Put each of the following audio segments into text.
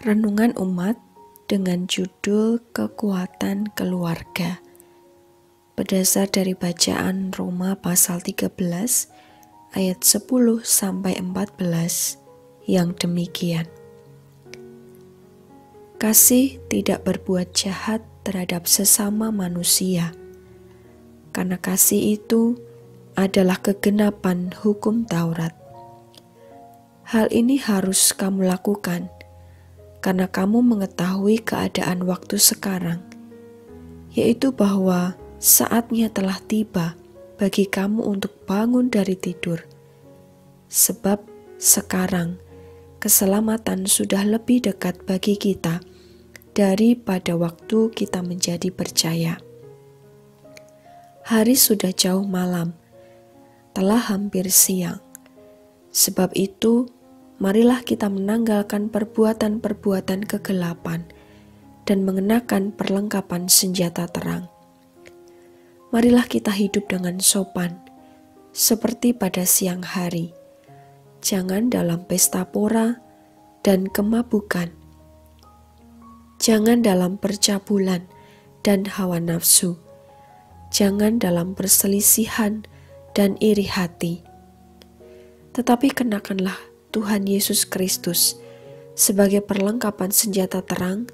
Renungan Umat dengan judul Kekuatan Keluarga. Berdasar dari bacaan Roma pasal 13 ayat 10 sampai 14 yang demikian. Kasih tidak berbuat jahat terhadap sesama manusia, karena kasih itu adalah kegenapan hukum Taurat. Hal ini harus kamu lakukan karena kamu mengetahui keadaan waktu sekarang, yaitu bahwa saatnya telah tiba bagi kamu untuk bangun dari tidur. Sebab sekarang keselamatan sudah lebih dekat bagi kita daripada waktu kita menjadi percaya. Hari sudah jauh malam, telah hampir siang. Sebab itu, marilah kita menanggalkan perbuatan-perbuatan kegelapan dan mengenakan perlengkapan senjata terang. Marilah kita hidup dengan sopan, seperti pada siang hari. Jangan dalam pesta pora dan kemabukan. Jangan dalam percabulan dan hawa nafsu. Jangan dalam perselisihan dan iri hati. Tetapi kenakanlah Tuhan Yesus Kristus sebagai perlengkapan senjata terang,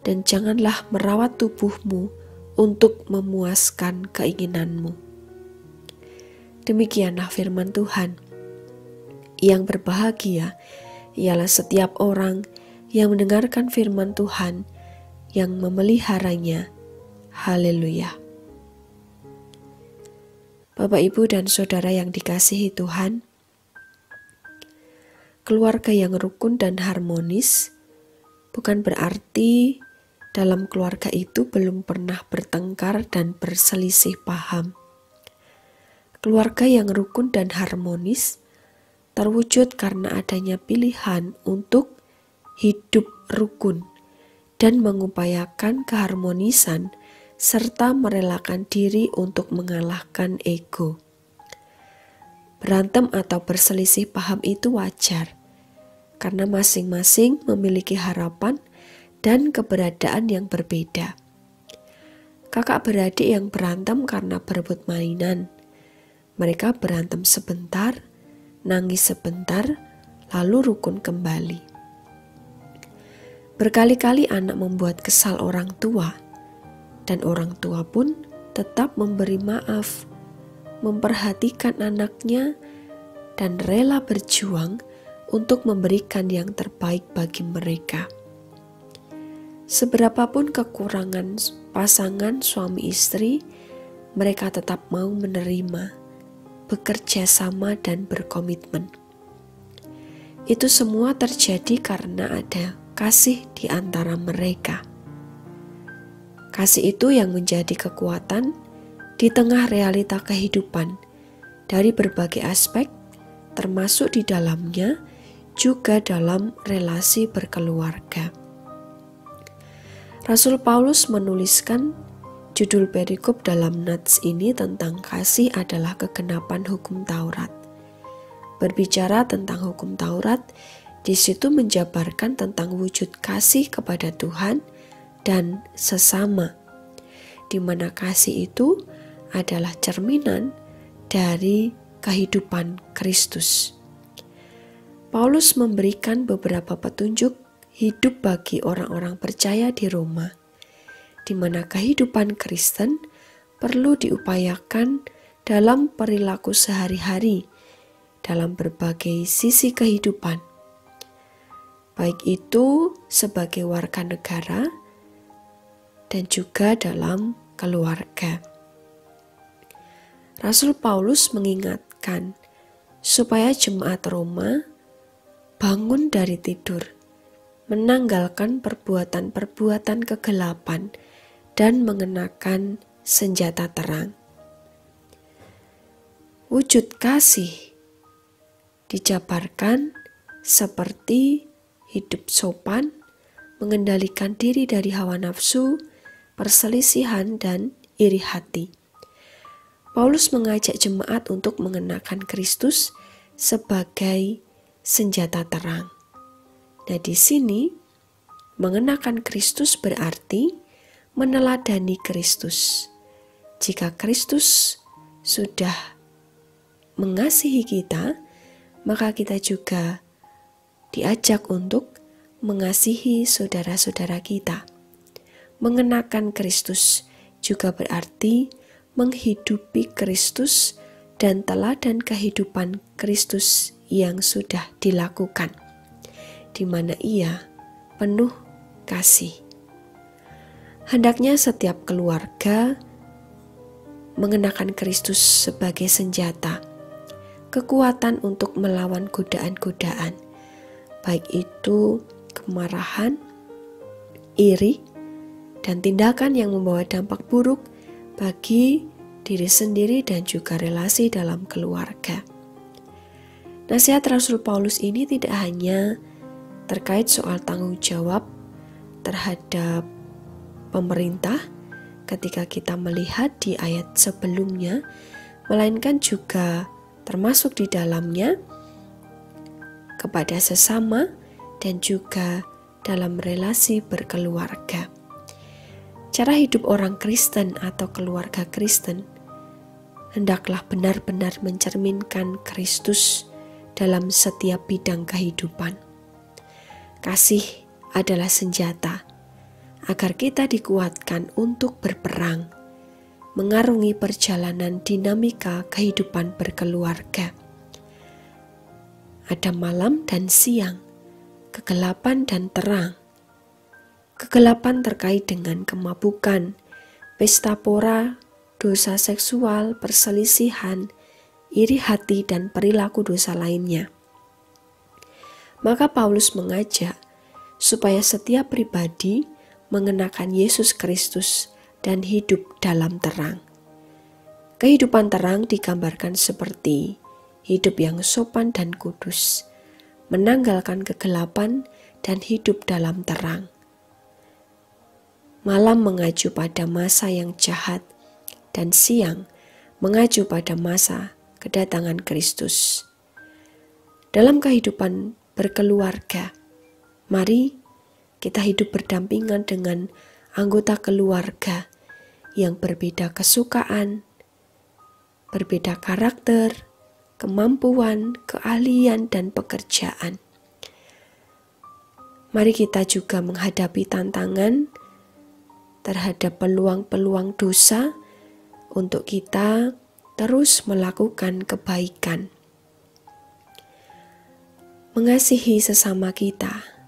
dan janganlah merawat tubuhmu untuk memuaskan keinginanmu. Demikianlah firman Tuhan. Yang berbahagia ialah setiap orang yang mendengarkan firman Tuhan, yang memeliharanya. Haleluya. Bapak, Ibu, dan Saudara yang dikasihi Tuhan, keluarga yang rukun dan harmonis bukan berarti dalam keluarga itu belum pernah bertengkar dan berselisih paham. Keluarga yang rukun dan harmonis terwujud karena adanya pilihan untuk hidup rukun dan mengupayakan keharmonisan serta merelakan diri untuk mengalahkan ego. Berantem atau berselisih paham itu wajar, karena masing-masing memiliki harapan dan keberadaan yang berbeda. Kakak beradik yang berantem karena berebut mainan. Mereka berantem sebentar, nangis sebentar, lalu rukun kembali. Berkali-kali anak membuat kesal orang tua, dan orang tua pun tetap memberi maaf, memperhatikan anaknya, dan rela berjuang untuk memberikan yang terbaik bagi mereka. Seberapapun kekurangan pasangan suami istri, mereka tetap mau menerima, bekerja sama, dan berkomitmen. Itu semua terjadi karena ada kasih di antara mereka. Kasih itu yang menjadi kekuatan di tengah realita kehidupan dari berbagai aspek, termasuk di dalamnya juga dalam relasi berkeluarga. Rasul Paulus menuliskan judul perikop dalam nats ini tentang kasih adalah kegenapan hukum Taurat. Berbicara tentang hukum Taurat, di situ menjabarkan tentang wujud kasih kepada Tuhan dan sesama, di mana kasih itu adalah cerminan dari kehidupan Kristus. Paulus memberikan beberapa petunjuk hidup bagi orang-orang percaya di Roma, di mana kehidupan Kristen perlu diupayakan dalam perilaku sehari-hari, dalam berbagai sisi kehidupan, baik itu sebagai warga negara dan juga dalam keluarga. Rasul Paulus mengingatkan supaya jemaat Roma bangun dari tidur, menanggalkan perbuatan-perbuatan kegelapan, dan mengenakan senjata terang. Wujud kasih dijabarkan seperti hidup sopan, mengendalikan diri dari hawa nafsu, perselisihan, dan iri hati. Paulus mengajak jemaat untuk mengenakan Kristus sebagai senjata terang. Nah, di sini Mengenakan Kristus berarti meneladani Kristus. Jika Kristus sudah mengasihi kita, maka kita juga diajak untuk mengasihi saudara-saudara kita. Mengenakan Kristus juga berarti menghidupi Kristus dan teladan kehidupan Kristus yang sudah dilakukan, di mana Ia penuh kasih. Hendaknya setiap keluarga mengenakan Kristus sebagai senjata, kekuatan untuk melawan godaan-godaan, baik itu kemarahan, iri, dan tindakan yang membawa dampak buruk bagi diri sendiri dan juga relasi dalam keluarga. Nasihat Rasul Paulus ini tidak hanya terkait soal tanggung jawab terhadap pemerintah ketika kita melihat di ayat sebelumnya, melainkan juga termasuk di dalamnya kepada sesama dan juga dalam relasi berkeluarga. Cara hidup orang Kristen atau keluarga Kristen hendaklah benar-benar mencerminkan Kristus dalam setiap bidang kehidupan. Kasih adalah senjata agar kita dikuatkan untuk berperang, mengarungi perjalanan dinamika kehidupan berkeluarga. Ada malam dan siang, kegelapan dan terang. Kegelapan terkait dengan kemabukan, pesta pora, dosa seksual, perselisihan, iri hati, dan perilaku dosa lainnya. Maka Paulus mengajak supaya setiap pribadi mengenakan Yesus Kristus dan hidup dalam terang. Kehidupan terang digambarkan seperti hidup yang sopan dan kudus, menanggalkan kegelapan dan hidup dalam terang. Malam mengacu pada masa yang jahat dan siang mengacu pada masa kedatangan Kristus. Dalam kehidupan berkeluarga, mari kita hidup berdampingan dengan anggota keluarga yang berbeda kesukaan, berbeda karakter, kemampuan, keahlian, dan pekerjaan. Mari kita juga menghadapi tantangan terhadap peluang-peluang dosa untuk kita terus melakukan kebaikan. Mengasihi sesama kita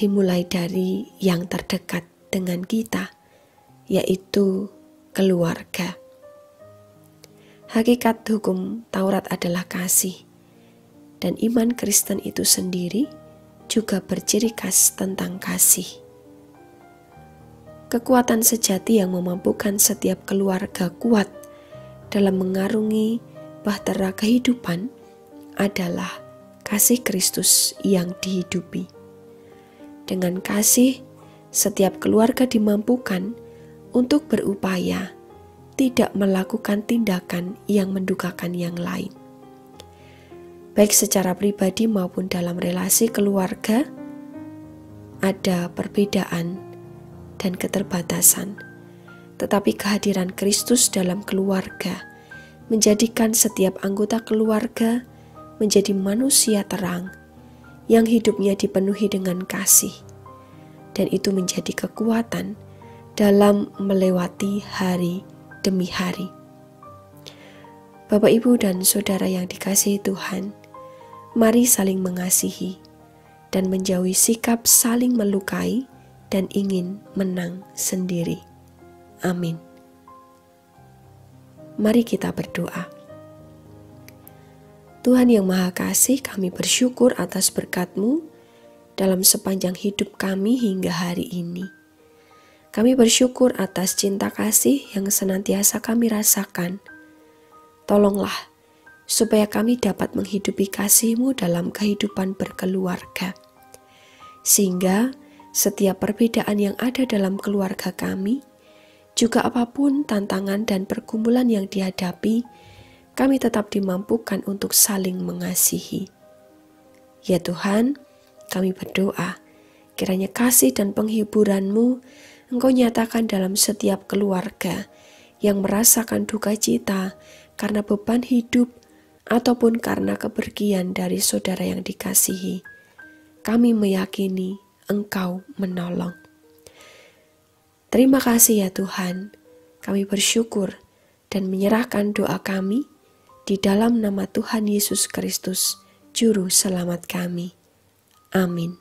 dimulai dari yang terdekat dengan kita, yaitu keluarga. Hakikat hukum Taurat adalah kasih, dan iman Kristen itu sendiri juga berciri khas tentang kasih. Kekuatan sejati yang memampukan setiap keluarga kuat dalam mengarungi bahtera kehidupan adalah kasih Kristus yang dihidupi. Dengan kasih, setiap keluarga dimampukan untuk berupaya tidak melakukan tindakan yang mendukakan yang lain. Baik secara pribadi maupun dalam relasi keluarga, ada perbedaan dan keterbatasan. Tetapi kehadiran Kristus dalam keluarga menjadikan setiap anggota keluarga menjadi manusia terang yang hidupnya dipenuhi dengan kasih, dan itu menjadi kekuatan dalam melewati hari demi hari. Bapak, Ibu, dan Saudara yang dikasihi Tuhan, mari saling mengasihi dan menjauhi sikap saling melukai dan ingin menang sendiri. Amin. Mari kita berdoa. Tuhan yang Maha Kasih, kami bersyukur atas berkat-Mu dalam sepanjang hidup kami hingga hari ini. Kami bersyukur atas cinta kasih yang senantiasa kami rasakan. Tolonglah supaya kami dapat menghidupi kasih-Mu dalam kehidupan berkeluarga, sehingga setiap perbedaan yang ada dalam keluarga kami, juga apapun tantangan dan pergumulan yang dihadapi, kami tetap dimampukan untuk saling mengasihi. Ya Tuhan, kami berdoa Kiranya kasih dan penghiburan-Mu Engkau nyatakan dalam setiap keluarga yang merasakan duka cita karena beban hidup ataupun karena kepergian dari saudara yang dikasihi. Kami meyakini Engkau menolong. Terima kasih ya Tuhan, kami bersyukur dan menyerahkan doa kami di dalam nama Tuhan Yesus Kristus, Juru Selamat kami. Amin.